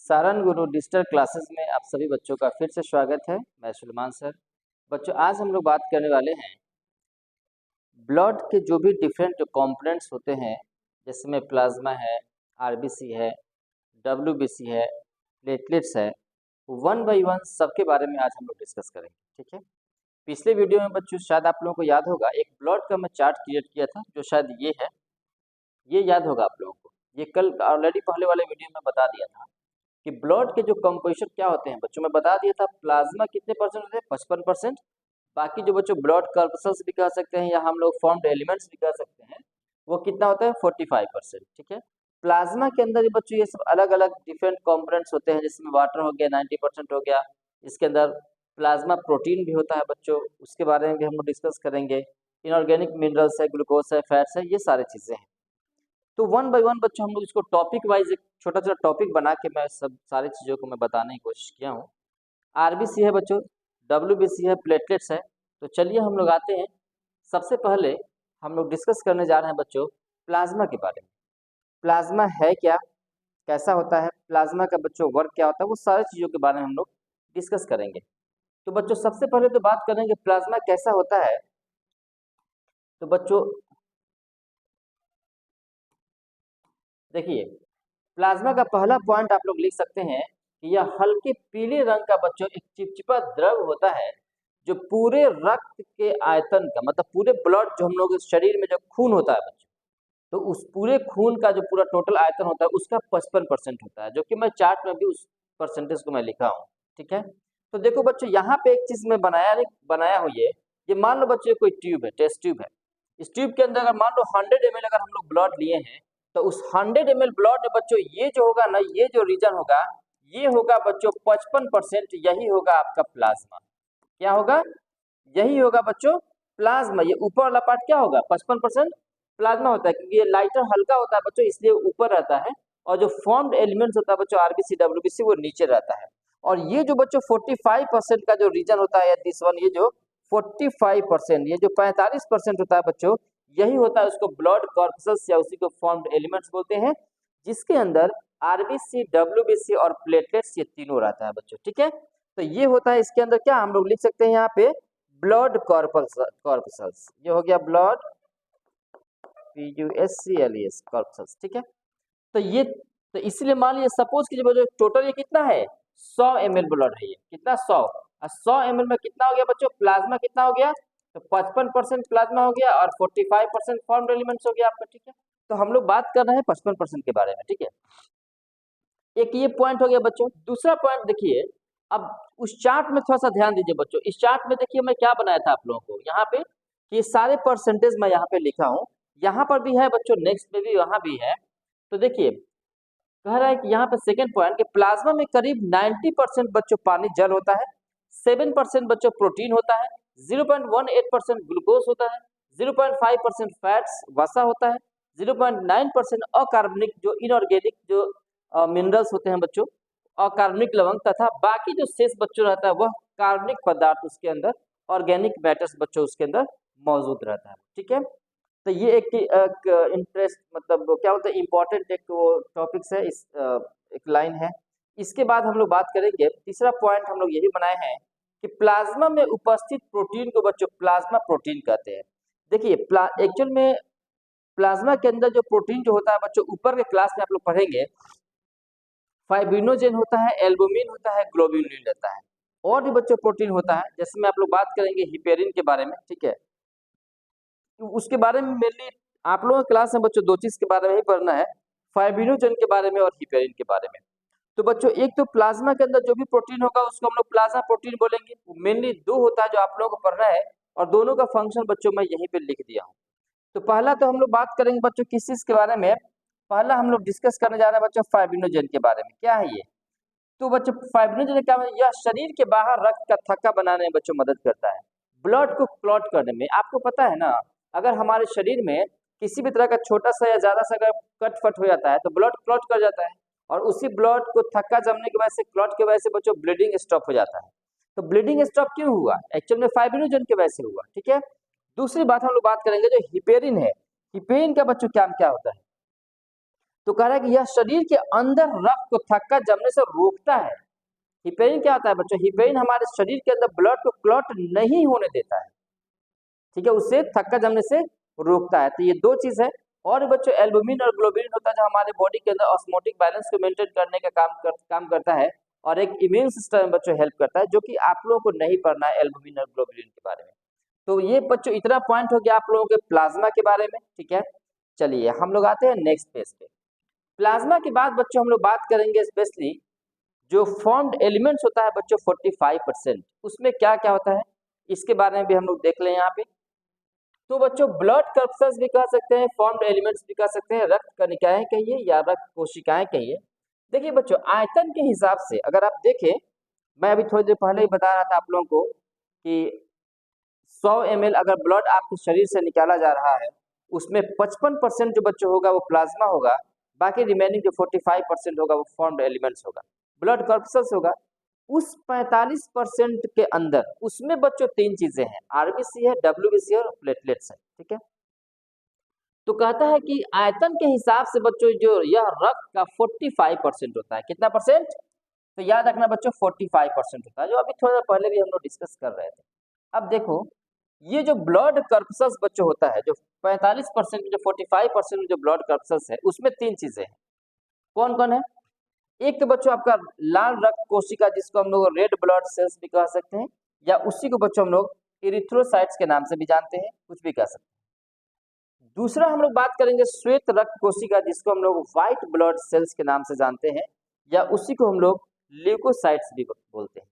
सारन गुरु digital classes में आप सभी बच्चों का फिर से स्वागत है। मैं सुलेमान सर। बच्चों, आज हम लोग बात करने वाले हैं ब्लड के जो भी डिफरेंट कंपोनेंट्स होते हैं, जिसमें प्लाज्मा है, आरबीसी है, डब्ल्यूबीसी है, प्लेटलेट्स है, वन बाय वन सबके बारे में आज हम लोग डिस्कस करेंगे। ठीक है। पिछले वीडियो में बच्चों शायद आप लोगों को याद होगा, एक ब्लड का मैं चार्ट क्रिएट किया था, जो शायद ये है। ये याद होगा आप लोगों को। ये कल ऑलरेडी पहले वाले वीडियो में बता दिया था कि ब्लड के जो कंपोजिशन क्या होते हैं। बच्चों में बता दिया था प्लाज्मा कितने परसेंट होते हैं, 55%। बाकी जो बच्चों ब्लड कर्पसल्स भी कह सकते हैं या हम लोग फॉर्म्ड एलिमेंट्स भी कह सकते हैं, वो कितना होता है, 45%। ठीक है। प्लाज्मा के अंदर बच्चों ये सब अलग अलग डिफरेंट कंपोनेंट्स होते हैं, जिसमें वाटर हो गया 90% हो गया। इसके अंदर प्लाज्मा प्रोटीन भी होता है बच्चों, उसके बारे में भी हम लोग डिस्कस करेंगे। इनऑर्गेनिक मिनरल्स है, ग्लूकोज है, फैट्स है, ये सारी चीज़ें हैं। तो वन बाय वन बच्चों हम लोग इसको टॉपिक वाइज एक छोटा छोटा टॉपिक बना के मैं सब सारी चीज़ों को मैं बताने की कोशिश किया हूँ। आरबीसी है बच्चों, डब्ल्यूबीसी है, प्लेटलेट्स है। तो चलिए हम लोग आते हैं। सबसे पहले हम लोग डिस्कस करने जा रहे हैं बच्चों प्लाज्मा के बारे में। प्लाज्मा है क्या, कैसा होता है, प्लाज्मा का बच्चों वर्क क्या होता है, वो सारी चीज़ों के बारे में हम लोग डिस्कस करेंगे। तो बच्चों सबसे पहले तो बात करेंगे प्लाज्मा कैसा होता है। तो बच्चों देखिए, प्लाज्मा का पहला पॉइंट आप लोग लिख सकते हैं कि यह हल्के पीले रंग का बच्चों एक चिपचिपा द्रव होता है, जो पूरे रक्त के आयतन का मतलब पूरे ब्लड जो हम लोग के शरीर में जो खून होता है बच्चों, तो उस पूरे खून का जो पूरा टोटल आयतन होता है उसका 55% होता है, जो कि मैं चार्ट में भी उस परसेंटेज को मैं लिखा हूँ। ठीक है। तो देखो बच्चों, यहाँ पे एक चीज मैं बनाया हूँ। ये मान लो बच्चों कोई ट्यूब है, टेस्ट ट्यूब है। इस ट्यूब के अंदर अगर मान लो 100 ml अगर हम लोग ब्लड लिए हैं, तो उस 100 ml ब्लड में बच्चों ये जो होगा ना, ये जो रीजन होगा, ये होगा बच्चों 55%। यही होगा आपका प्लाज्मा। क्या होगा, यही होगा बच्चों प्लाज्मा। ये ऊपर वाला पार्ट क्या होगा, 55% प्लाज्मा होता है, क्योंकि ये लाइटर हल्का होता है बच्चों, इसलिए ऊपर रहता है। और जो फॉर्म्ड एलिमेंट्स होता है बच्चों आरबीसी डब्ल्यूबीसी, वो नीचे रहता है। और ये जो बच्चों 45% का जो रीजन होता है, दिस वन, ये जो 45%, ये जो 45% होता है बच्चों, यही होता है उसको ब्लड कॉर्पसल्स या उसी को फॉर्म्ड एलिमेंट्स बोलते हैं, जिसके अंदर आरबीसी डब्ल्यूबीसी और प्लेटलेट्स ये तीनों रहता है बच्चों। ठीक है। तो ये होता है इसके अंदर क्या हम लोग लिख सकते हैं यहाँ पे, ब्लड कॉर्पसल्स। ये हो गया ब्लड PUSCLES कॉर्पसल्स। ठीक है। तो ये तो इसलिए मान लीजिए सपोज कीजिए टोटल ये कितना है, 100 ml ब्लड है। ये कितना, 100। और 100 ml में कितना हो गया बच्चों, प्लाज्मा कितना हो गया, तो 55% प्लाज्मा हो गया और 45% फॉर्म्ड एलिमेंट्स हो गया आपका। ठीक है। तो हम लोग बात कर रहे हैं 55% के बारे में। ठीक है। एक ये पॉइंट हो गया बच्चों। दूसरा पॉइंट देखिए, अब उस चार्ट में थोड़ा सा ध्यान दीजिए बच्चों। इस चार्ट में देखिए मैं क्या बनाया था आप लोगों को यहाँ पे, कि सारे परसेंटेज मैं यहाँ पे लिखा हूँ। यहाँ पर भी है बच्चों, नेक्स्ट में भी, वहाँ भी है। तो देखिए कह रहा है कि यहाँ पे सेकेंड पॉइंट कि प्लाज्मा में करीब 90% बच्चों पानी जल होता है, 7% बच्चों प्रोटीन होता है, 0.18% ग्लूकोज होता है, 0.5% फैट्स वसा होता है, 0.9% अकार्बनिक जो इनऑर्गेनिक जो मिनरल्स होते हैं बच्चों, अकार्बनिक लवण, तथा बाकी जो शेष बच्चों रहता है वह कार्बनिक पदार्थ उसके अंदर, ऑर्गेनिक मैटर्स बच्चों उसके अंदर मौजूद रहता है। ठीक है। तो ये एक इंटरेस्ट मतलब क्या होता है, इम्पोर्टेंट एक टॉपिक्स है, इस एक लाइन है। इसके बाद हम लोग बात करेंगे, तीसरा पॉइंट हम लोग यही बनाए हैं कि प्लाज्मा में उपस्थित प्रोटीन को बच्चों प्लाज्मा प्रोटीन कहते हैं। देखिए एक्चुअल में प्लाज्मा के अंदर जो प्रोटीन जो होता है बच्चों, ऊपर के क्लास में आप लोग पढ़ेंगे, फाइब्रिनोजेन होता है, एल्बुमिन होता है, ग्लोब्यूलिन रहता है, और भी बच्चों प्रोटीन होता है, जैसे में आप लोग बात करेंगे हिपेरिन के बारे में। ठीक है। तो उसके बारे में मेनली आप लोगों की क्लास में बच्चों दो चीज के बारे में ही पढ़ना है, फाइब्रिनोजेन के बारे में और हिपेरिन के बारे में। तो बच्चों एक तो प्लाज्मा के अंदर जो भी प्रोटीन होगा उसको हम लोग प्लाज्मा प्रोटीन बोलेंगे। मेनली दो होता है जो आप लोगों को पढ़ना है, और दोनों का फंक्शन बच्चों मैं यहीं पे लिख दिया हूँ। तो पहला तो हम लोग बात करेंगे बच्चों किस चीज के बारे में, पहला हम लोग डिस्कस करने जा रहे हैं बच्चों फाइब्रिनोजेन के बारे में। क्या है ये, तो बच्चों फाइब्रिनोजेन क्या है, यह शरीर के बाहर रक्त का थक्का बनाने में बच्चों मदद करता है, ब्लड को क्लॉट करने में। आपको पता है ना, अगर हमारे शरीर में किसी भी तरह का छोटा सा या ज्यादा सा अगर कट फट हो जाता है तो ब्लड क्लॉट कर जाता है, और उसी ब्लड को थक्का जमने की वजह से, क्लॉट की वजह से बच्चों ब्लीडिंग स्टॉप हो जाता है। तो ब्लीडिंग स्टॉप क्यों हुआ, एक्चुअल में फाइब्रिनोजेन की वजह से हुआ। ठीक है। दूसरी बात हम लोग बात करेंगे जो हिपेरिन है। हिपेरिन का बच्चों क्या क्या होता है, तो कह रहा है कि यह शरीर के अंदर रक्त को थक्का जमने से रोकता है। हिपेरिन क्या होता है बच्चों? हिपेरिन हमारे शरीर के अंदर ब्लड को क्लॉट नहीं होने देता है, ठीक है, उससे थक्का जमने से रोकता है। तो ये दो चीज है। और बच्चों एल्बुमिन और ग्लोबुलिन होता है जो हमारे बॉडी के अंदर ऑस्मोटिक बैलेंस को मेंटेन करने का काम करता है, और एक इम्यून सिस्टम बच्चों हेल्प करता है, जो कि आप लोगों को नहीं पढ़ना है एल्बुमिन और ग्लोबुलिन के बारे में। तो ये बच्चों इतना पॉइंट हो गया आप लोगों के प्लाज्मा के बारे में, ठीक है। चलिए हम लोग आते हैं नेक्स्ट पेज पे। प्लाज्मा के बाद बच्चों हम लोग बात करेंगे स्पेशली जो फॉर्म्ड एलिमेंट्स होता है बच्चों 45%, उसमें क्या क्या होता है इसके बारे में भी हम लोग देख लें यहाँ पे। तो बच्चों ब्लड कर्पल्स भी कह सकते हैं, फॉर्म्ड एलिमेंट्स भी कह सकते हैं, रक्त कणिकाएं कहिए या रक्त कोशिकाएं कहिए। देखिए बच्चों आयतन के हिसाब से अगर आप देखें, मैं अभी थोड़ी देर पहले ही बता रहा था आप लोगों को कि 100 ml अगर ब्लड आपके शरीर से निकाला जा रहा है, उसमें 55% जो बच्चों होगा वो प्लाज्मा होगा, बाकी रिमेनिंग जो 45% होगा वो फॉर्म्ड एलिमेंट्स होगा, ब्लड कर्पल्स होगा। उस 45% के अंदर उसमें बच्चों तीन चीजें हैं, आरबीसी है, डब्ल्यूबीसी और प्लेटलेट्स है, ठीक है। तो कहता है कि आयतन के हिसाब से बच्चों जो यह रक्त का 45% होता है। कितना परसेंट? तो याद रखना बच्चों 45% होता है, जो अभी थोड़ा पहले भी हम लोग डिस्कस कर रहे थे। अब देखो ये जो ब्लड कर्पल्स बच्चों होता है, जो 45% जो 45% जो ब्लड कर्पल्स है, उसमें तीन चीजें हैं। कौन कौन है? एक तो बच्चों आपका लाल रक्त कोशिका जिसको हम लोग रेड ब्लड सेल्स भी कह सकते हैं, या उसी को बच्चों हम लोग इरिथ्रोसाइट्स के नाम से भी जानते हैं, कुछ भी कह सकते हैं। दूसरा हम लोग बात करेंगे श्वेत रक्त कोशिका जिसको हम लोग व्हाइट ब्लड सेल्स के नाम से जानते हैं, या उसी को हम लोग ल्यूकोसाइट्स भी बोलते हैं।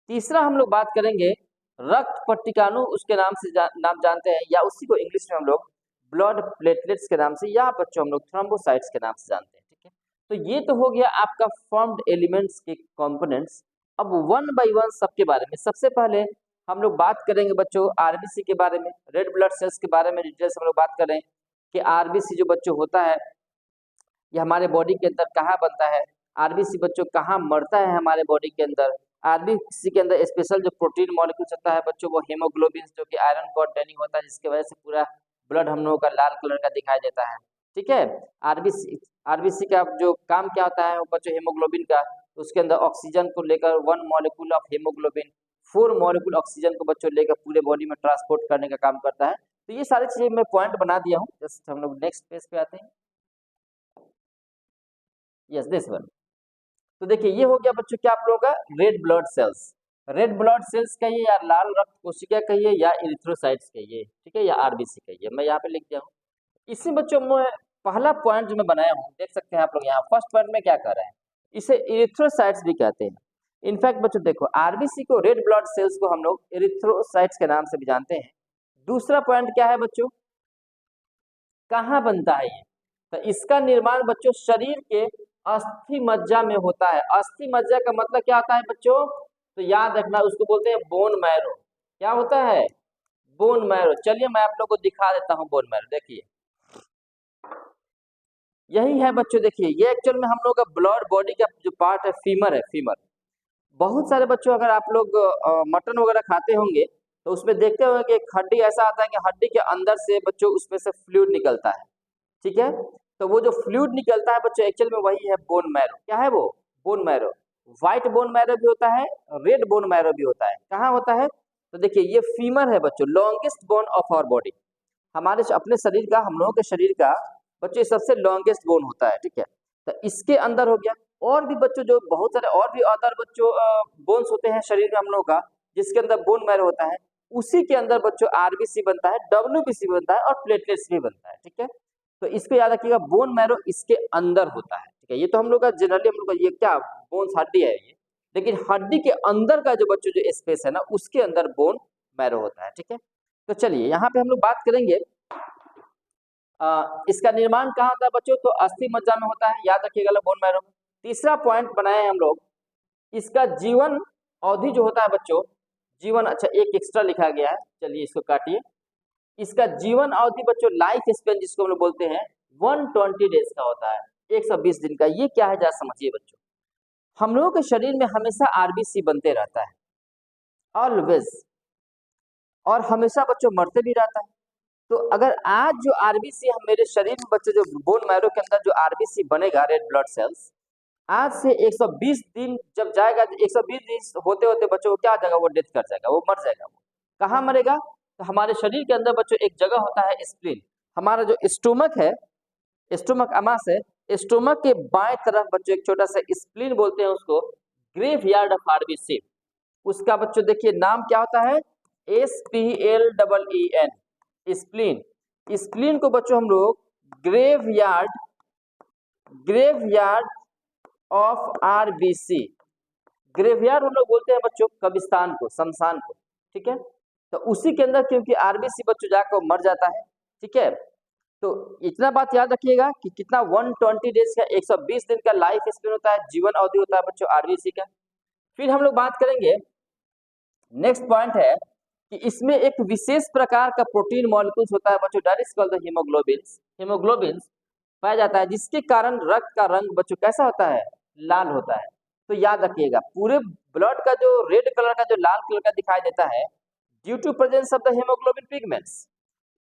तीसरा हम लोग बात करेंगे रक्त पट्टिकाणु उसके नाम से नाम जानते हैं, या उसी को इंग्लिश में हम लोग ब्लड प्लेटलेट्स के नाम से, या बच्चों हम लोग थ्रोम्बोसाइट्स के नाम से जानते हैं, ठीक है। तो ये तो हो गया आपका फॉर्म्ड एलिमेंट्स के कंपोनेंट्स। अब वन बाय वन सबके बारे में सबसे पहले हम लोग बात करेंगे बच्चों आरबीसी के बारे में, रेड ब्लड सेल्स के बारे में डिटेल्स हम लोग बात करें कि आरबीसी जो बच्चों होता है ये हमारे बॉडी के अंदर कहाँ बनता है, आरबीसी बच्चों कहाँ मरता है हमारे बॉडी के अंदर। आरबीसी के अंदर स्पेशल जो प्रोटीन मॉलिक्यूल्स होता है बच्चों वो हेमोग्लोबिन जो कि आयरन कंटेनिंग होता है, जिसकी वजह से पूरा ब्लड हम लोगों का लाल कलर का दिखाई देता है, ठीक है। आरबीसी का जो काम क्या होता है बच्चों हेमोग्लोबिन का, उसके अंदर ऑक्सीजन को लेकर 1 molecule of haemoglobin 4 molecule oxygen को बच्चों लेकर पूरे बॉडी में ट्रांसपोर्ट करने का काम करता है। तो ये सारी चीजें मैं पॉइंट बना दिया हूँ। जस्ट हम लोग नेक्स्ट पेज पे आते हैं। Yes this one. तो देखिए ये हो गया बच्चों क्या आप लोगों का red blood cells. Red blood cells कहिए या लाल रक्त कोशिका कहिए या इरिथ्रोसाइट्स कहिए, ठीक है, या आरबीसी कहिए, मैं यहाँ पे लिख दिया हूँ। इसी बच्चों में पहला पॉइंट जो मैं बनाया हूँ देख सकते हैं आप लोग यहाँ फर्स्ट पॉइंट में क्या कर रहे हैं, इसे इरिथ्रोसाइट्स भी कहते हैं। इनफैक्ट बच्चों देखो आरबीसी को रेड ब्लड सेल्स को हम लोग इरिथ्रोसाइट्स के नाम से भी जानते हैं। दूसरा पॉइंट क्या है बच्चों, कहाँ बनता है ये? तो इसका निर्माण बच्चों शरीर के अस्थि मज्जा में होता है। अस्थि मज्जा का मतलब क्या होता है बच्चों? तो याद रखना उसको बोलते हैं बोन मैरो। क्या होता है? Bone marrow. चलिए मैं आप लोगों को दिखा देता हूँ बोन मैरो। देखिए यही है बच्चों, देखिए ये एक्चुअल में हम लोग का ब्लड बॉडी का जो पार्ट है फीमर है, फीमर। बहुत सारे बच्चों अगर आप लोग मटन वगैरह खाते होंगे तो उसमें देखते होंगे कि एक हड्डी ऐसा आता है कि हड्डी के अंदर से बच्चों उसमें से फ्लूइड निकलता है, ठीक है। तो वो जो फ्लूइड निकलता है बच्चों एक्चुअल में वही है बोन मैरो। क्या है वो? Bone marrow. White bone marrow भी होता है, रेड बोन मैरो भी होता है। कहाँ होता है? तो देखिए ये फीमर है बच्चों, longest bone of our body. हमारे अपने शरीर का, हम लोगों के शरीर का बच्चों सबसे लॉन्गेस्ट बोन होता है, ठीक है। तो इसके अंदर हो गया। और भी बच्चों जो बहुत सारे और भी अदर बच्चों बोन्स होते हैं शरीर में हम लोगों का, जिसके अंदर बोन मैरो होता है, उसी के अंदर बच्चों आरबीसी बनता है, डब्ल्यूबीसी बनता है और प्लेटलेट्स भी बनता है, ठीक है। तो इसको याद रखिएगा बोन मैरो इसके अंदर होता है, ठीक है। ये तो हम लोग का जनरली हम लोग का ये क्या बोन्स हड्डी है ये, लेकिन हड्डी के अंदर का जो बच्चों जो स्पेस है ना उसके अंदर बोन मैरो होता है, ठीक है। तो चलिए यहाँ पे हम लोग बात करेंगे इसका निर्माण कहाँ होता है बच्चों? तो अस्थि मज्जा में होता है, याद रखिएगा बोन मैरो में। तीसरा पॉइंट बनाए हम लोग, इसका जीवन अवधि जो होता है बच्चों, जीवन, अच्छा एक एक्स्ट्रा लिखा गया है, चलिए इसको काटिए। इसका जीवन अवधि बच्चों लाइफ स्पेन जिसको हम लोग बोलते हैं 120 डेज का होता है, 120 दिन का। ये क्या है जरा समझिए बच्चों। हम लोगों के शरीर में हमेशा आरबीसी बनते रहता है ऑलवेज, और हमेशा बच्चों मरते भी रहता है। तो अगर आज जो आरबीसी हम मेरे शरीर में बच्चे जो बोन मैरो के अंदर जो आरबीसी बनेगा रेड ब्लड सेल्स, आज से 120 दिन जब जाएगा, 120 दिन होते होते बच्चों को क्या हो जाएगा, वो डेथ कर जाएगा, वो मर जाएगा। वो कहाँ मरेगा? तो हमारे शरीर के अंदर बच्चों एक जगह होता है स्प्लीन, हमारा जो स्टोमक है, स्टोमक अमास है, स्टोमक के बाएं तरफ बच्चों एक छोटा सा स्प्लीन बोलते हैं उसको, ग्रेवयार्ड ऑफ आरबीसी। उसका बच्चों देखिए नाम क्या होता है, SPLEEN, स्प्लीन। स्प्लीन को बच्चों हम लोग ग्रेवयार्ड ऑफ आरबीसी, ग्रेवयार्ड हम लोग बोलते हैं बच्चों कब्रिस्तान को, शमशान को, ठीक है। तो उसी के अंदर क्योंकि आरबीसी बच्चों जाकर मर जाता है, ठीक है। तो इतना बात याद रखिएगा कि कितना 120 डेज का, 120 दिन का लाइफ स्पेन होता है, जीवन अवधि होता है बच्चों आरबीसी का। फिर हम लोग बात करेंगे, नेक्स्ट पॉइंट है कि इसमें एक विशेष प्रकार का प्रोटीन मॉलिक्यूल्स होता है बच्चों, that is called the haemoglobins. Haemoglobins पाया जाता है जिसके कारण रक्त का रंग बच्चों कैसा होता है, लाल होता है। तो याद रखिएगा पूरे ब्लड का जो रेड कलर का, जो लाल कलर का दिखाई देता है, due to presence of the haemoglobin pigments,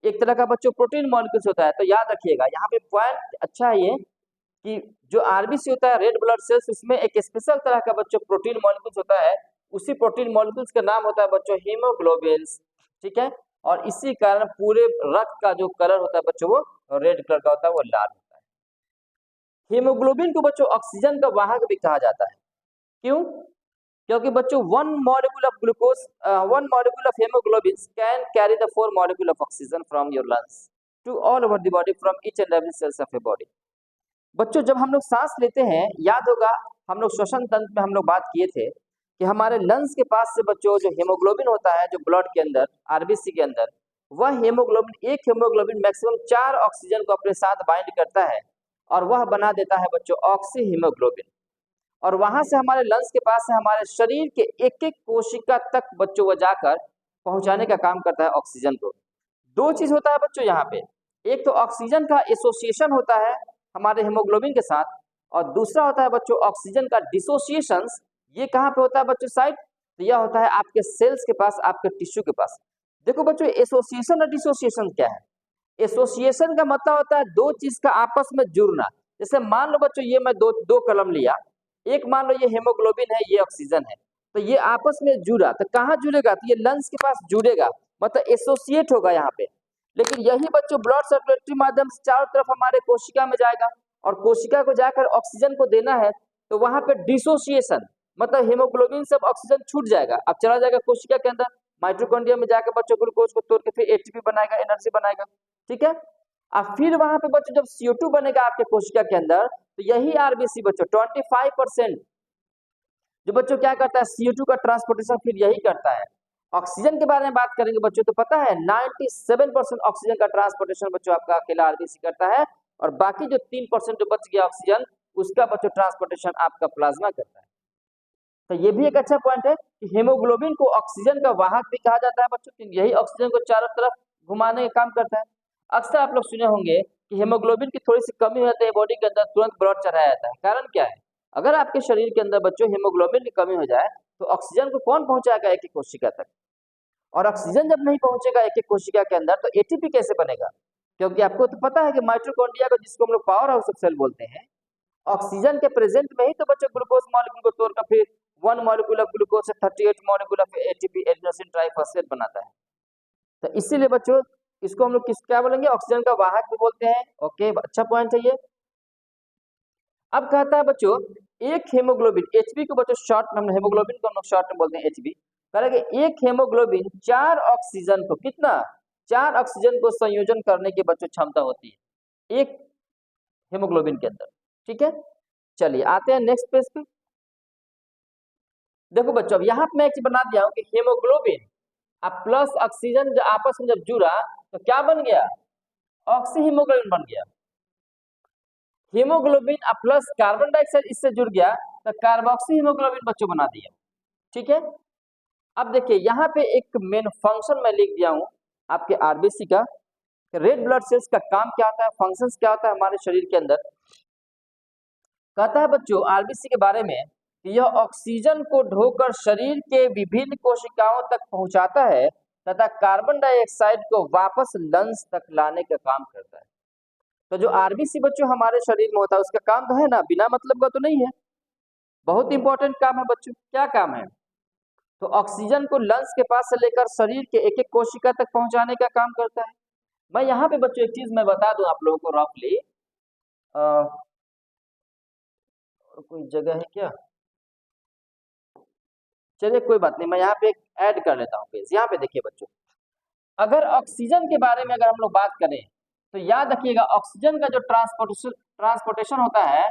एक तरह का बच्चों प्रोटीन मॉलिक्यूल्स होता है। तो याद रखिएगा यहाँ पे पॉइंट अच्छा है ये कि जो आरबीसी होता है रेड ब्लड सेल्स, उसमें एक स्पेशल तरह का बच्चों प्रोटीन मॉलिक्यूल्स होता है, उसी प्रोटीन मॉलिक्यूल्स का नाम होता है बच्चों हीमोग्लोबिन्स, ठीक है। और इसी कारण पूरे रक्त का जो कलर होता है बच्चों वो रेड कलर का होता है, वो लाल होता है। हीमोग्लोबिन को बच्चों ऑक्सीजन का वाहक भी कहा जाता है। क्यों? क्योंकि बच्चों one molecule of haemoglobin can carry the 4 molecule of oxygen from your lungs to all over the body from each and every cells of a body. बच्चों जब हम लोग सांस लेते हैं, याद होगा हम लोग श्वसन तंत्र में हम लोग बात किए थे कि हमारे लंग्स के पास से बच्चों जो हेमोग्लोबिन होता है, जो ब्लड के अंदर आरबीसी के अंदर, वह हेमोग्लोबिन, एक हेमोग्लोबिन मैक्सिमम 4 ऑक्सीजन को अपने साथ बाइंड करता है और वह बना देता है बच्चों ऑक्सी हीमोग्लोबिन। और वहां से हमारे लंग्स के पास से हमारे शरीर के एक एक कोशिका तक बच्चों वो जाकर पहुंचाने का काम करता है ऑक्सीजन को। दो चीज होता है बच्चों यहाँ पे, एक तो ऑक्सीजन का एसोसिएशन होता है हमारे हेमोग्लोबिन के साथ, और दूसरा होता है बच्चों ऑक्सीजन का डिसोसिएशन। ये कहाँ पे होता है बच्चों साइड? तो यह होता है आपके सेल्स के पास, आपके टिश्यू के पास। देखो बच्चों एसोसिएशन और डिसोसिएशन क्या है? एसोसिएशन का मतलब होता है दो चीज का आपस में जुड़ना। जैसे मान लो बच्चों ये मैं दो कलम लिया, एक मान लो ये हेमोग्लोबिन है, ये ऑक्सीजन है, तो ये आपस में जुड़ा, तो कहाँ जुड़ेगा? तो ये लंग्स के पास जुड़ेगा, मतलब एसोसिएट होगा यहाँ पे। लेकिन यही बच्चों ब्लड सर्कुलेटरी माध्यम से चारों तरफ हमारे कोशिका में जाएगा, और कोशिका को जाकर ऑक्सीजन को देना है, तो वहां पे डिसोसिएशन, मतलब हेमोग्लोबिन से ऑक्सीजन छूट जाएगा, अब चला जाएगा कोशिका के अंदर, माइटोकॉन्ड्रिया में जाकर बच्चों ग्लूकोज को तोड़ के फिर एटीपी बनाएगा, एनर्जी बनाएगा, ठीक है। अब फिर वहां पे बच्चों जब CO2 बनेगा आपके कोशिका के अंदर, तो यही आरबीसी बच्चों 25% जो बच्चों क्या करता है, CO2 का ट्रांसपोर्टेशन फिर यही करता है। ऑक्सीजन के बारे में बात करेंगे बच्चों तो पता है 97% ऑक्सीजन का ट्रांसपोर्टेशन बच्चों आपका अकेला आरबीसी करता है, और बाकी जो 3% जो बच गया ऑक्सीजन, उसका बच्चों ट्रांसपोर्टेशन आपका प्लाज्मा करता है। तो ये भी एक अच्छा पॉइंट है कि हेमोग्लोबिन को ऑक्सीजन का वाहक भी कहा जाता है बच्चों, यही ऑक्सीजन को चारों तरफ घुमाने का काम करता है। अक्सर आप लोग सुने होंगे कि हेमोग्लोबिन की थोड़ी सी कमी हो जाती है बॉडी के अंदर, तुरंत ब्लड चढ़ाया जाता है। कारण क्या है? अगर आपके शरीर के अंदर बच्चों हेमोग्लोबिन की कमी हो जाए, तो ऑक्सीजन को कौन पहुंचाएगा एक एक कोशिका तक? और ऑक्सीजन जब नहीं पहुंचेगा एक एक कोशिका के अंदर, तो एटीपी कैसे बनेगा? क्योंकि आपको तो पता है कि माइटोकॉन्ड्रिया को, जिसको हम लोग पावर हाउस ऑफ सेल बोलते हैं, ऑक्सीजन के प्रेजेंट में ही तो बच्चों ग्लूकोज मॉलिक्यूल को तोड़कर फिर 1 मॉलिक्यूल ऑफ ग्लूकोज से 38 molecule of ATP, adenosine triphosphate बनाता है। तो इसीलिए बच्चों इसको हम लोग क्या बोलेंगे, ऑक्सीजन का वाहक भी बोलते हैं। ओके, अच्छा पॉइंट है ये। अब कहता है बच्चों एक हेमोग्लोबिन, एचबी को बच्चों शॉर्ट में, हम हेमोग्लोबिन को हम लोग शॉर्ट में बोलते हैं एचबी, करेंगे एक हेमोग्लोबिन 4 ऑक्सीजन को, कितना? 4 ऑक्सीजन को संयोजन करने की बच्चों क्षमता होती है एक हेमोग्लोबिन के अंदर, ठीक है। चलिए आते हैं नेक्स्ट पेज पे। देखो बच्चों अब यहाँ पे मैं एक चीज बना दिया हूँ कि हेमोग्लोबिन अब प्लस ऑक्सीजन जब आपस में जब जुड़ा तो क्या बन गया? ऑक्सी हीमोग्लोबिन बन गया। हीमोग्लोबिन अब प्लस कार्बन डाइऑक्साइड इससे जुड़ गया तो कार्बोक्सी हीमोग्लोबिन बच्चों बना दिया, ठीक है। अब देखिए यहाँ पे एक मेन फंक्शन मैं लिख दिया हूँ आपके आरबीसी का, रेड ब्लड सेल्स का काम क्या होता है, फंक्शंस क्या होता है हमारे शरीर के अंदर। कहता है बच्चों आरबीसी के बारे में कि यह ऑक्सीजन को ढोकर शरीर के विभिन्न कोशिकाओं तक पहुंचाता है तथा कार्बन डाइऑक्साइड को वापस लंग्स तक लाने का काम करता है। तो जो आरबीसी बच्चों हमारे शरीर में होता है उसका काम तो है ना, बिना मतलब का तो नहीं है, बहुत इंपॉर्टेंट काम है बच्चों। क्या काम है? तो ऑक्सीजन को लंग्स के पास से लेकर शरीर के एक एक कोशिका तक पहुंचाने का काम करता है। मैं यहाँ पे बच्चों एक चीज मैं बता दूं आप लोगों को रफली, कोई जगह है क्या? चलिए कोई बात नहीं, मैं यहाँ पे ऐड कर लेता हूँ पेज। यहाँ पे देखिए बच्चों, अगर ऑक्सीजन के बारे में अगर हम लोग बात करें तो याद रखिएगा ऑक्सीजन का जो ट्रांसपोर्टेशन होता है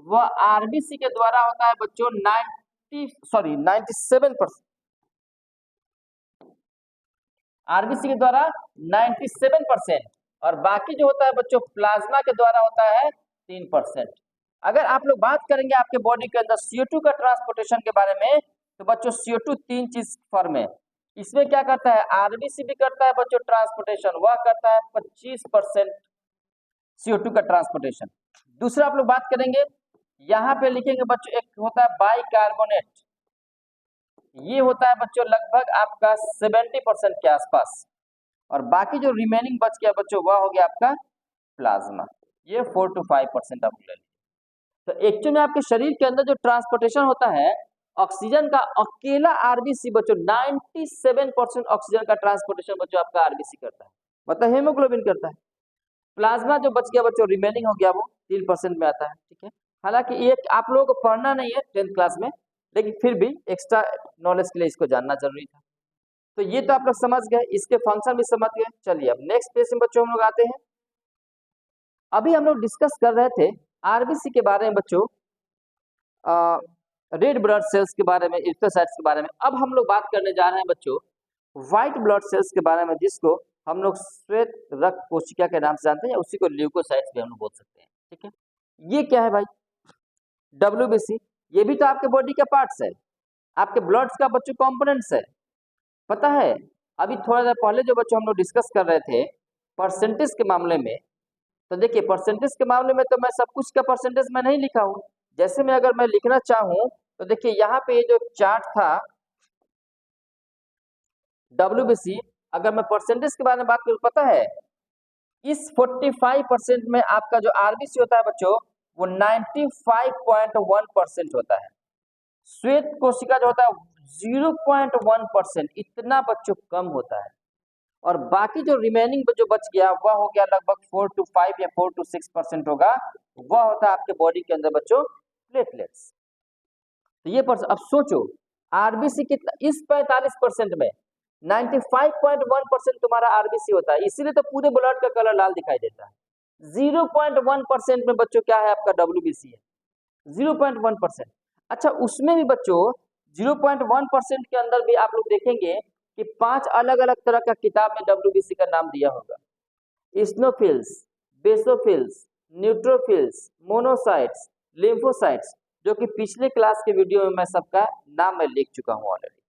वह आरबीसी के द्वारा होता है बच्चों 97%। आरबीसी के द्वारा 97%, और बाकी जो होता है बच्चों प्लाज्मा के द्वारा होता है 3%। अगर आप लोग बात करेंगे आपके बॉडी के अंदर CO2 का ट्रांसपोर्टेशन के बारे में तो बच्चों CO2 तीन चीज फॉर्म है। इसमें क्या करता है? आरबीसी भी करता है बच्चों ट्रांसपोर्टेशन, वह करता है 25% CO2 का ट्रांसपोर्टेशन। दूसरा आप लोग बात करेंगे, यहाँ पे लिखेंगे बच्चों एक होता है बाइकार्बोनेट, ये होता है बच्चों लगभग आपका 70% के आसपास, और बाकी जो रिमेनिंग बच गया बच्चों वह हो गया आपका प्लाज्मा, ये 4 to 5% आप ले लीजिए। तो एक्चुअली में आपके शरीर के अंदर जो ट्रांसपोर्टेशन होता है ऑक्सीजन का, अकेला आरबीसी बच्चों 97% ऑक्सीजन का ट्रांसपोर्टेशन बच्चों आपका आरबीसी करता है, मतलब हेमोग्लोबिन करता है। प्लाज्मा जो बच गया बच्चों रिमेनिंग हो गया वो 3% में आता है, ठीक है। हालांकि ये आप लोगों को पढ़ना नहीं है 10th क्लास में, लेकिन फिर भी एक्स्ट्रा नॉलेज के लिए इसको जानना जरूरी था। तो ये तो आप लोग समझ गए, इसके फंक्शन भी समझ गए। चलिए अब नेक्स्ट पेज में बच्चों हम लोग आते हैं। अभी हम लोग डिस्कस कर रहे थे आरबीसी के बारे में बच्चों, रेड ब्लड सेल्स के बारे में, इरिथ्रोसाइट्स के बारे में। अब हम लोग बात करने जा रहे हैं बच्चों व्हाइट ब्लड सेल्स के बारे में, जिसको हम लोग श्वेत रक्त कोशिका के नाम से जानते हैं, उसी को ल्यूकोसाइट्स भी हम लोग बोल सकते हैं, ठीक है। ये क्या है भाई? WBC, ये भी तो आपके बॉडी का पार्ट्स है, आपके ब्लड्स का बच्चों कंपोनेंट्स है, पता है। अभी थोड़ा देर पहले जो बच्चों हम लोग डिस्कस कर रहे थे परसेंटेज के मामले में, तो देखिए परसेंटेज के मामले में तो मैं सब कुछ का परसेंटेज मैं नहीं लिखा हूँ। जैसे मैं अगर मैं लिखना चाहूँ तो देखिए यहाँ पे ये जो चार्ट था WBC, अगर मैं परसेंटेज के बारे में बात करूँ, पता है इस 45% में आपका जो आरबीसी होता है बच्चों वो 95.1% होता है। श्वेत कोशिका जो होता है 0.1%, इतना बच्चों कम होता है। और बाकी जो रिमेनिंग जो बच गया वह हो गया लगभग 4 to 5 या 4 to 6% होगा, वह होता है आपके बॉडी के अंदर बच्चों प्लेटलेट्स। तो ये अब सोचो आरबीसी कितना, इस 45% में 95.1% तुम्हारा आरबीसी होता है, इसीलिए तो पूरे ब्लड का कलर लाल दिखाई देता है। 0.1% में बच्चों क्या है आपका WBC है, 0.1%। अच्छा उसमें भी बच्चों 0.1% के अंदर भी आप लोग देखेंगे कि 5 अलग अलग तरह का किताब में WBC का नाम दिया होगा, इस्नोफिल्स, बेसोफिल्स, न्यूट्रोफिल्स, मोनोसाइट्स, लिम्फोसाइट्स, जो कि पिछले क्लास के वीडियो में मैं सबका नाम मैं लिख चुका हूं ऑलरेडी।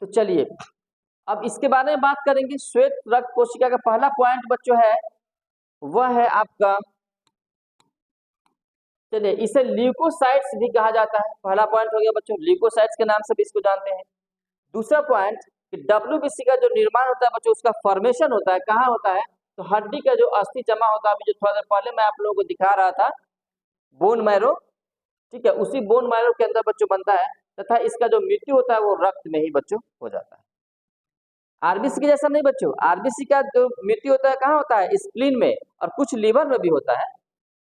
तो चलिए अब इसके बारे में बात करेंगे। श्वेत रक्त कोशिका का पहला पॉइंट बच्चों है वह है आपका, चलिए इसे ल्यूकोसाइट्स भी कहा जाता है। पहला पॉइंट हो गया बच्चों, ल्यूकोसाइट्स के नाम से भी इसको जानते हैं। दूसरा पॉइंट कि WBC का जो निर्माण होता है बच्चों, उसका फॉर्मेशन होता है, कहाँ होता है? तो हड्डी का जो अस्थि जमा होता है, अभी जो थोड़ा देर पहले मैं आप लोगों को दिखा रहा था, बोन मैरो, ठीक है, उसी बोन मैरो के अंदर बच्चों बनता है, तथा इसका जो मृत्यु होता है वो रक्त में ही बच्चों हो जाता है। आरबीसी के जैसा नहीं बच्चों, आरबीसी का जो मृत्यु होता है कहाँ होता है? स्प्लीन में, और कुछ लीवर में भी होता है,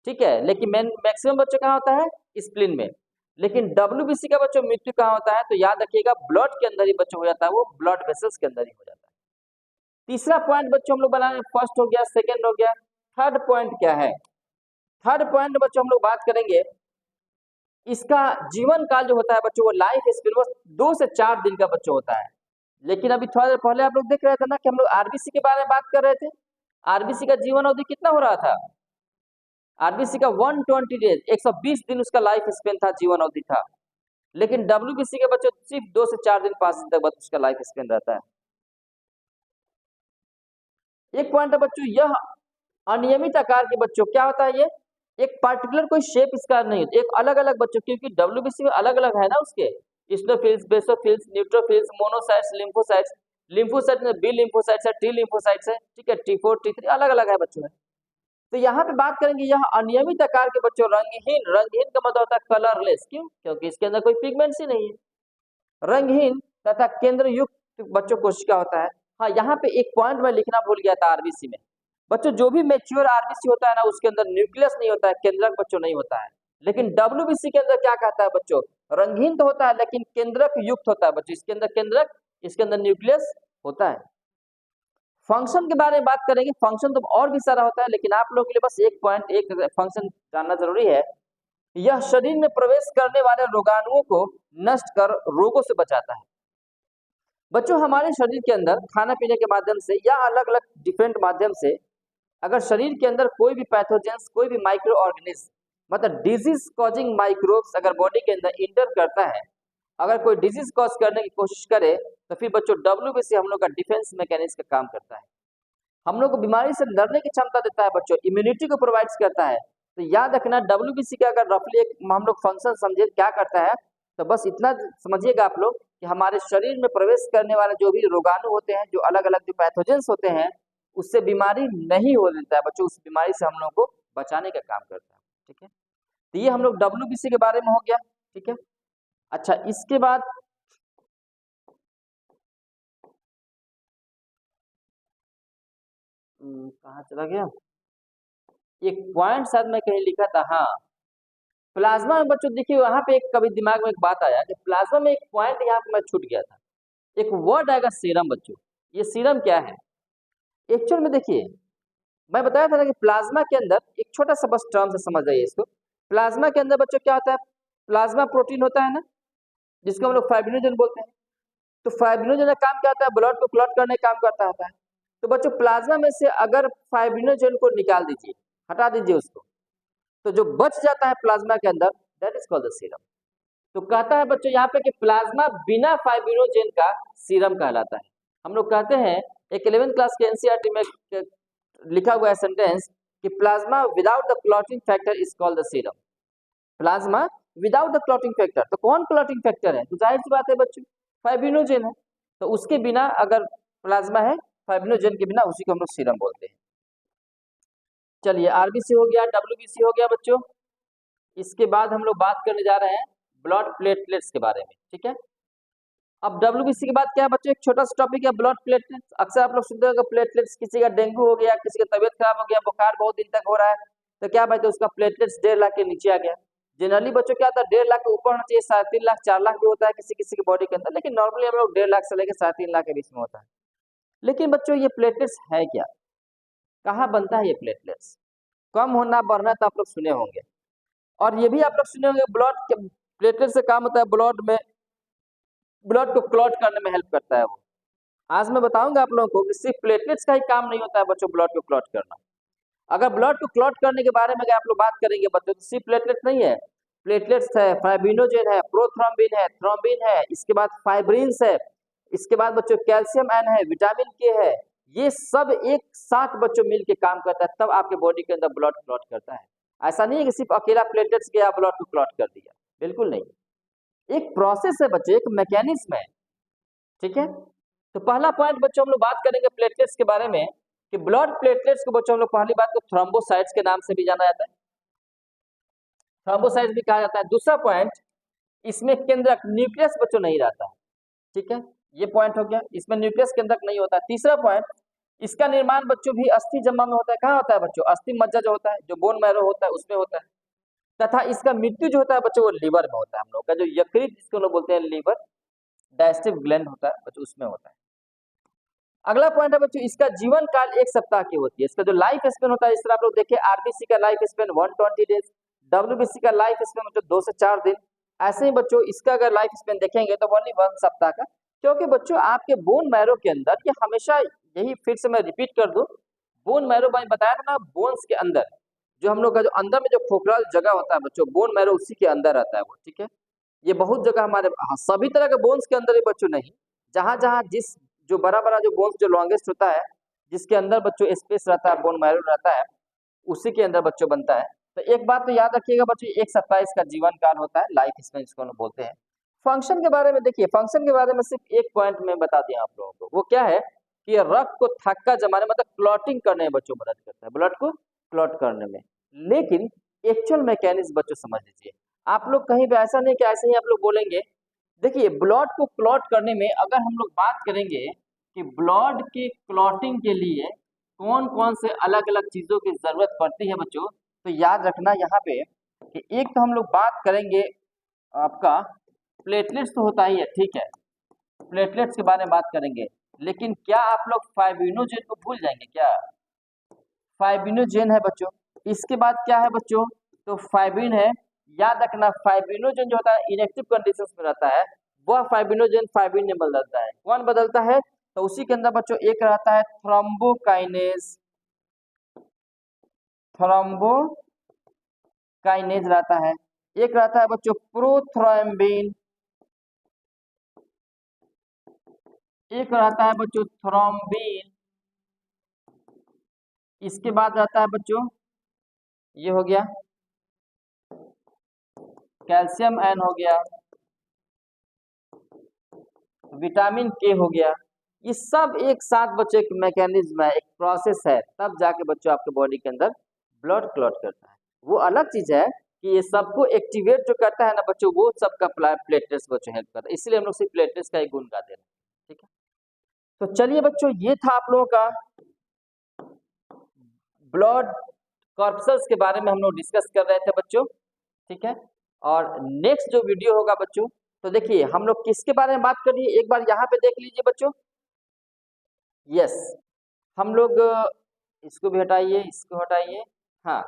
ठीक है, लेकिन मैक्सिमम बच्चों कहाँ होता है? स्प्लीन में। लेकिन WBC का बच्चों मृत्यु कहाँ होता है? तो याद रखिएगा ब्लड के अंदर ही बच्चों हो जाता है, वो ब्लड वेसल्स के अंदर ही हो जाता है। तीसरा पॉइंट बच्चों हम लोग बना रहे हैं, फर्स्ट हो गया, सेकेंड हो गया, थर्ड पॉइंट क्या है? थर्ड पॉइंट बच्चों हम लोग बात करेंगे, इसका जीवन काल जो होता है बच्चों वो लाइफ स्पेन वो 2 से 4 दिन का बच्चों होता है। लेकिन अभी थोड़ा देर पहले आप लोग देख रहे थे ना कि हम लोग आरबीसी के बारे में बात कर रहे थे, आरबीसी का जीवन अवधि कितना हो रहा था? आरबीसी का 120 डेज, 120 दिन उसका लाइफ स्पेन था, जीवन अवधि था। लेकिन WBC के बच्चों सिर्फ 2 से 4 दिन 5 दिन तक बस उसका लाइफ स्पेन रहता है। एक पॉइंट है बच्चों, यह अनियमित आकार के बच्चों क्या होता है? ये एक पार्टिकुलर कोई शेप इसका नहीं होता, एक अलग अलग बच्चों, क्योंकि WBC में अलग अलग है ना उसके, इस्नोफिल्स, basophils, neutrophils, monocytes, lymphocytes. Lymphocyte में बी लिम्फोसाइट्स है, टी लिम्फोसाइट्स है, ठीक है, T4 T3 अलग अलग है बच्चों में। तो यहाँ पे बात करेंगे यह अनियमित आकार के बच्चों रंगहीन, रंगहीन का मतलब होता है कलरलेस, क्यों? क्योंकि इसके अंदर कोई पिगमेंट्स ही नहीं है। रंगहीन तथा केंद्र युक्त बच्चों कोशिका होता है। हाँ, यहाँ पे एक पॉइंट मैं लिखना भूल गया था आरबीसी में। बच्चों जो भी मैच्योर आरबीसी होता है ना, उसके अंदर न्यूक्लियस नहीं होता है, केंद्रक बच्चों नहीं होता है। लेकिन डब्ल्यूबीसी के अंदर क्या कहता है बच्चों? रंगहीन तो होता है लेकिन केंद्रक युक्त होता है बच्चों। इसके अंदर केंद्रक, इसके अंदर न्यूक्लियस होता है। फंक्शन के बारे में बात करेंगे। फंक्शन तो और भी सारा होता है, लेकिन आप लोगों के लिए बस एक पॉइंट, एक फंक्शन जानना जरूरी है। यह शरीर में प्रवेश करने वाले रोगाणुओं को नष्ट कर रोगों से बचाता है। बच्चों हमारे शरीर के अंदर खाना पीने के माध्यम से या अलग अलग डिफरेंट माध्यम से अगर शरीर के अंदर कोई भी पैथोजेंस, कोई भी माइक्रो ऑर्गेनिज्म, मतलब डिजीज कॉजिंग माइक्रोब्स अगर बॉडी के अंदर इंटर करता है, अगर कोई डिजीज कॉज करने की कोशिश करे, तो फिर बच्चों डब्ल्यूबीसी हम लोग का डिफेंस मैकेनिज्म का काम करता है। हम लोग को बीमारी से लड़ने की क्षमता देता है बच्चों, इम्यूनिटी को प्रोवाइड करता है। तो याद रखना डब्ल्यूबीसी का अगर रफली एक हम लोग फंक्शन समझे क्या करता है, तो बस इतना समझिएगा आप लोग कि हमारे शरीर में प्रवेश करने वाले जो भी रोगाणु होते हैं, जो अलग अलग जो पैथोजेंस होते हैं, उससे बीमारी नहीं हो देता है बच्चों, उस बीमारी से हम लोग को बचाने का काम करता है। ठीक है, तो ये हम लोग डब्ल्यूबीसी के बारे में हो गया। ठीक है, अच्छा इसके बाद कहाँ चला गया, एक पॉइंट शायद मैं कहीं लिखा था। हाँ, प्लाज्मा में बच्चों देखिए, वहां पे एक कभी दिमाग में एक बात आया कि प्लाज्मा में एक पॉइंट यहाँ पे मैं छूट गया था। एक वर्ड आएगा सीरम बच्चों। ये सीरम क्या है एक्चुअल में? देखिए मैं बताया था ना कि प्लाज्मा के अंदर एक छोटा सा बस टर्म से समझ जाइए इसको। प्लाज्मा के अंदर बच्चों क्या होता है? प्लाज्मा प्रोटीन होता है ना, जिसको हम लोग फाइब्रिनोजन बोलते हैं। तो फाइब्रिनोजन का काम क्या होता है? ब्लड को क्लॉट करने का काम करता होता है। तो बच्चों प्लाज्मा में से अगर फाइब्रिनोजन को निकाल दीजिए, हटा दीजिए उसको, तो जो बच जाता है प्लाज्मा के अंदर, that is called the serum. तो कहता है बच्चों यहाँ पे कि प्लाज्मा बिना फाइब्रिनोजेन का सीरम कहलाता है। हम लोग कहते हैं एक 11th क्लास के एनसीईआरटी में लिखा हुआ है सेंटेंस कि plasma without the clotting factor is called the serum. Plasma without the clotting factor, तो कौन क्लॉटिंग फैक्टर है? तो जाहिर सी बात है बच्चों, फाइब्रिनोजेन है। तो उसके बिना अगर प्लाज्मा है, फाइब्रिनोजेन के बिना, उसी को हम लोग सीरम बोलते हैं। चलिए आरबीसी हो गया, डब्ल्यूबीसी हो गया बच्चों। इसके बाद हम लोग बात करने जा रहे हैं ब्लड प्लेटलेट्स के बारे में। ठीक है, अब डब्ल्यूबीसी के बाद क्या है बच्चों? एक छोटा सा टॉपिक है ब्लड प्लेटलेट्स। अक्सर आप लोग सुनते हो प्लेटलेट्स, किसी का डेंगू हो गया, किसी का तबियत खराब हो गया, बुखार बहुत दिन तक हो रहा है, तो क्या भाई, तो उसका प्लेटलेट्स 1.5 लाख के नीचे आ गया। जनरली बच्चों क्या होता है, 1.5 लाख के ऊपर होना चाहिए, 3.5 लाख 4 लाख भी होता है किसी किसी की बॉडी के अंदर, लेकिन नॉर्मली हम लोग 1.5 लाख से लेकर 3.5 लाख के बीच में होता है। लेकिन बच्चों ये प्लेटलेट्स है क्या? कहाँ बनता है ये प्लेटलेट्स? कम होना बढ़ना तो आप लोग सुने होंगे, और ये भी आप लोग सुने होंगे ब्लड प्लेटलेट से काम होता है ब्लड में, ब्लड को क्लॉट करने में हेल्प करता है वो। आज मैं बताऊंगा आप लोगों को कि सिर्फ प्लेटलेट्स का ही काम नहीं होता है बच्चों ब्लड को क्लॉट करना। अगर ब्लड को क्लॉट करने के बारे में अगर आप लोग बात करेंगे बच्चों, तो सिर्फ प्लेटलेट नहीं है, प्लेटलेट्स है, फाइब्रिनोजेन है, प्रोथ्रोम्बिन है, थ्रोम्बिन है, इसके बाद फाइब्रिन्स है, इसके बाद बच्चों कैल्शियम आयन है, विटामिन के है। ये सब एक साथ बच्चों मिल के काम करता है, तब आपके बॉडी के अंदर ब्लड क्लॉट करता है। ऐसा नहीं है कि सिर्फ अकेला प्लेटलेट्स गया ब्लड को क्लॉट कर दिया, बिल्कुल नहीं। एक प्रोसेस है बच्चों, एक मैकेनिज्म है। ठीक है, तो पहला पॉइंट बच्चों हम लोग बात करेंगे प्लेटलेट्स के बारे में कि ब्लड प्लेटलेट्स को बच्चों हम लोग पहली बात को थ्रोम्बोसाइट्स के नाम से भी जाना जाता है, थ्रोम्बोसाइट्स भी कहा जाता है। दूसरा पॉइंट, इसमें केंद्रक न्यूक्लियस बच्चों नहीं रहता। ठीक है, ये पॉइंट हो गया, इसमें न्यूक्लियस केंद्रक नहीं होता। तीसरा पॉइंट, इसका निर्माण बच्चों भी अस्थि जमा में होता है। कहाँ होता है बच्चों? अस्थि मज्जा जो होता है, जो बोन मैरो होता है, उसमें होता है। तथा इसका मृत्यु जो होता है बच्चों वो लीवर में होता है। हम लोग का जो यकृत जिसको लोग बोलते हैं लीवर, डाइजेस्टिव ग्लैंड होता है बच्चों, उसमें होता है। अगला पॉइंट है बच्चों, इसका जीवन काल 1 सप्ताह की होती है। इसका जो लाइफ स्पेन होता है, इस तरह आप लोग देखिए आरबीसी का लाइफ स्पेन 120 डेज, डब्ल्यूबीसी का लाइफ स्पेन बच्चों 2 से 4 दिन। ऐसे ही बच्चों इसका अगर लाइफ स्पेन देखेंगे तो ओनली 1 सप्ताह का, क्योंकि बच्चों आपके बोन मैरो के अंदर, ये हमेशा यही फिर से मैं रिपीट कर दूं, बोन मैरो मैंने बताया था ना, बोन्स के अंदर जो हम लोग का जो अंदर में जो खोखला जगह होता है बच्चों, बोन मैरो उसी के अंदर रहता है वो। ठीक है, ये बहुत जगह हमारे, सभी तरह के बोन्स के अंदर ही बच्चों नहीं, जहां जहां जिस जो बड़ा बड़ा जो बोन्स जो लॉन्गेस्ट होता है, जिसके अंदर बच्चों स्पेस रहता है, बोन मैरो रहता है, उसी के अंदर बच्चों बनता है। तो एक बात तो याद रखिएगा बच्चों, 1 सप्ताह इसका जीवन काल होता है, लाइफ स्पेन जिसको हम बोलते हैं। फंक्शन के बारे में देखिए, फंक्शन के बारे में सिर्फ एक पॉइंट में बता दिया आप लोगों को, वो क्या है कि ये रक्त को थक्का जमाने मतलब क्लॉटिंग करने में बच्चों मदद करता है, ब्लड को क्लॉट करने में। लेकिन एक्चुअल मैकेनिज्म बच्चों समझ लीजिए, आप लोग कहीं भी ऐसा नहीं कि ऐसे ही आप लोग बोलेंगे। देखिए ब्लड को क्लॉट करने में अगर हम लोग बात करेंगे कि ब्लड के क्लॉटिंग के लिए कौन कौन से अलग अलग चीजों की जरूरत पड़ती है बच्चों, तो याद रखना यहाँ पे कि एक तो हम लोग बात करेंगे आपका प्लेटलेट्स तो होता ही है, ठीक है, प्लेटलेट्स के बारे में बात करेंगे। लेकिन क्या आप लोग फाइब्रिनोजेन को भूल जाएंगे क्या? फाइब्रिनोजेन है बच्चों। इसके बाद क्या है बच्चों, तो फाइब्रिन है। याद रखना फाइब्रिनोजेन जो होता है इनएक्टिव कंडीशंस में रहता है, वह फाइब्रिनोजेन फाइब्रिन में बदलता है। कौन बदलता है? तो उसी के अंदर बच्चों एक रहता है थ्रोम्बोकाइनेज, थ्रोम्बोकाइनेज रहता है। एक रहता है बच्चों प्रोथ्रोम्बिन, एक रहता है बच्चों थ्रोम्बिन। इसके बाद रहता है बच्चों, ये हो गया कैल्शियम आयन हो गया, विटामिन के हो गया। ये सब एक साथ बच्चों एक मैकेनिज्म है, एक प्रोसेस है, तब जाके बच्चों आपके बॉडी के अंदर ब्लड क्लॉट करता है। वो अलग चीज है कि ये सबको एक्टिवेट जो करता है ना बच्चों, वो सबका प्लेटलेट्स बच्चों हेल्प करता है। इसलिए हम लोग सिर्फ प्लेटलेट्स का ही गुण गाते हैं, ठीक है। तो चलिए बच्चों, ये था आप लोगों का ब्लड कॉर्पसल्स के बारे में हम लोग डिस्कस कर रहे थे बच्चों, ठीक है। और नेक्स्ट जो वीडियो होगा बच्चों, तो देखिए हम लोग किसके बारे में बात कर रही है, एक बार यहाँ पे देख लीजिए बच्चों। यस, हम लोग इसको भी हटाइए, इसको हटाइए। हाँ,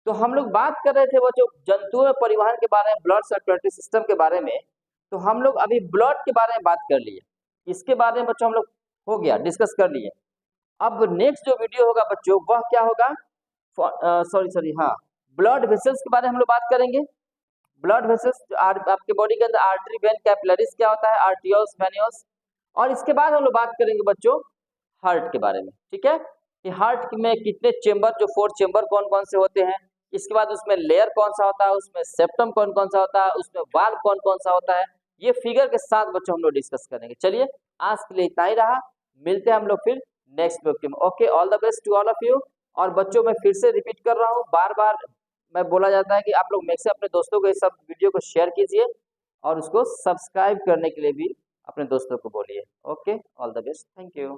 तो हम लोग बात कर रहे थे बच्चों जंतुओं में परिवहन के बारे में, ब्लड सर्कुलेटरी सिस्टम के बारे में। तो हम लोग अभी ब्लड के बारे में बात कर लिए, इसके बारे में बच्चों हम लोग हो गया डिस्कस कर लिए। अब नेक्स्ट जो वीडियो होगा बच्चों वह क्या होगा, सॉरी हाँ, ब्लड वेसल्स के बारे में हम लोग बात करेंगे। ब्लड वेसल्स आपके बॉडी के अंदर आर्टरी, वेन, कैपिलरीज क्या होता है, आर्टियोस, वेनियोस। और इसके बाद हम लोग बात करेंगे बच्चों हार्ट के बारे में, ठीक है, कि हार्ट में कितने चेंबर, जो 4 चेंबर कौन कौन से होते हैं। इसके बाद उसमें लेयर कौन सा होता है, उसमें सेप्टम कौन कौन सा होता है, उसमें वाल्व कौन कौन सा होता है। ये फिगर के साथ बच्चों हम लोग डिस्कस करेंगे। चलिए आज के लिए इतना ही रहा, मिलते हैं हम लोग फिर नेक्स्ट वीडियो में। Okay, all the best to all of you. और बच्चों मैं फिर से रिपीट कर रहा हूँ, बार बार मैं बोला जाता है कि आप लोग मैक्सिमम अपने दोस्तों को ये सब वीडियो को शेयर कीजिए और उसको सब्सक्राइब करने के लिए भी अपने दोस्तों को बोलिए। Okay, all the best, thank you.